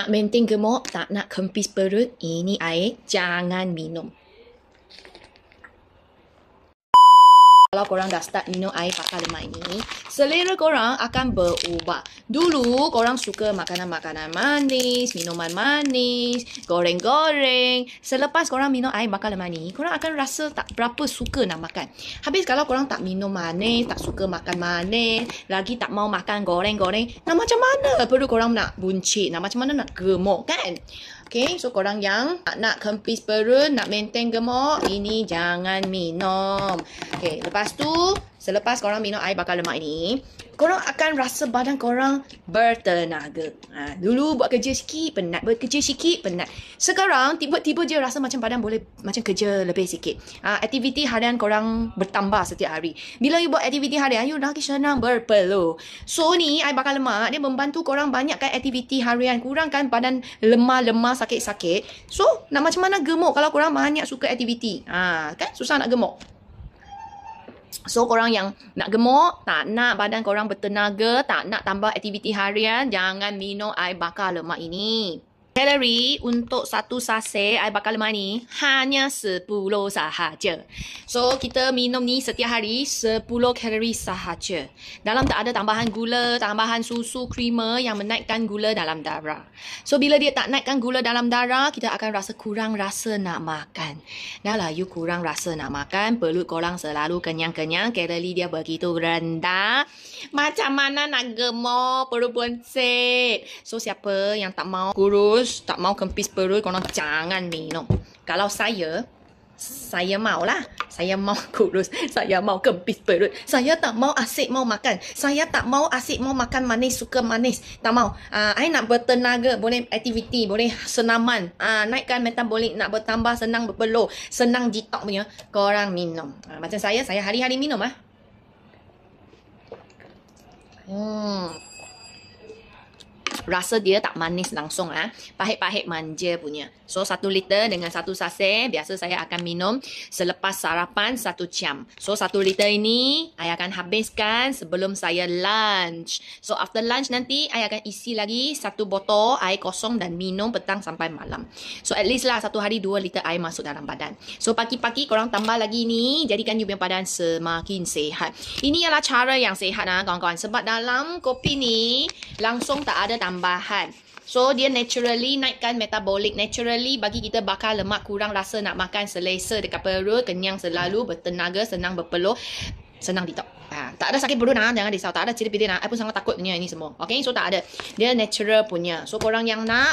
Nak maintain gemuk, tak nak kempis perut, ini air jangan minum. Kalau korang dah start minum air bakar lemak ini, selera korang akan berubah. Dulu korang suka makanan-makanan manis, minuman manis, goreng-goreng. Selepas korang minum air bakar lemak ni, korang akan rasa tak berapa suka nak makan. Habis kalau korang tak minum manis, tak suka makan manis, lagi tak mau makan goreng-goreng, nak macam mana perut korang nak buncit, nak macam mana nak gemuk kan? Okay, so korang yang nak kempis perut, nak maintain gemuk, ini jangan minum. Okay, lepas tu, selepas korang minum air bakar lemak ini, korang akan rasa badan korang bertenaga. Dulu buat kerja sikit, penat. Buat kerja sikit, penat. Sekarang, tiba-tiba je rasa macam badan boleh macam kerja lebih sikit. Aktiviti harian korang bertambah setiap hari. Bila you buat aktiviti harian, you lagi senang berpeluh. So ni, air bakar lemak, dia membantu korang banyakkan aktiviti harian. Kurangkan badan lemah-lemah, sakit-sakit. So, nak macam mana gemuk kalau korang banyak suka aktiviti? Kan? Susah nak gemuk. So, korang yang nak gemuk, tak nak badan korang bertenaga, tak nak tambah aktiviti harian, jangan minum air bakar lemak ini. Kalori untuk satu sachet air bakar lemak ni hanya 10 sahaja. So, kita minum ni setiap hari 10 kalori sahaja. Dalam tak ada tambahan gula, tambahan susu, creamer yang menaikkan gula dalam darah. So, bila dia tak naikkan gula dalam darah, kita akan rasa kurang rasa nak makan. Dah lah, you kurang rasa nak makan, perut korang selalu kenyang-kenyang, kalori dia begitu rendah. Macam mana nak gemuk, perut buncit? So, siapa yang tak mau kurus, tak mau kempis perut, korang jangan minum. Kalau saya maulah. Saya mau kurus, saya mau kempis perut. Saya tak mau asyik mau makan. Saya tak mau asyik mau makan manis, suka manis. Tak mau. I nak bertenaga, boleh aktiviti, boleh senaman. Naikkan metabolik, nak bertambah, senang berpeluh, senang detox punya. Korang minum. Macam saya hari-hari minum Rasa dia tak manis langsung pahit-pahit manja punya. So 1 liter dengan 1 sachet biasa saya akan minum selepas sarapan 1 jam. So 1 liter ini saya akan habiskan sebelum saya lunch. So after lunch nanti saya akan isi lagi 1 botol air kosong dan minum petang sampai malam. So at least lah 1 hari 2 liter air masuk dalam badan. So pagi-pagi korang tambah lagi ni, jadikan you punya badan semakin sihat. Ini ialah cara yang sihat kawan-kawan. Sebab dalam kopi ni langsung tak ada tambahan. So, dia naturally naikkan metabolik. Naturally bagi kita bakar lemak, kurang rasa nak makan, selesa dekat perut, kenyang selalu, bertenaga, senang berpeluh, senang detox. Tak ada sakit perut jangan risau. Tak ada ciri-ciri I pun sangat takut punya ini semua. Okay, so tak ada. Dia natural punya. So, korang yang nak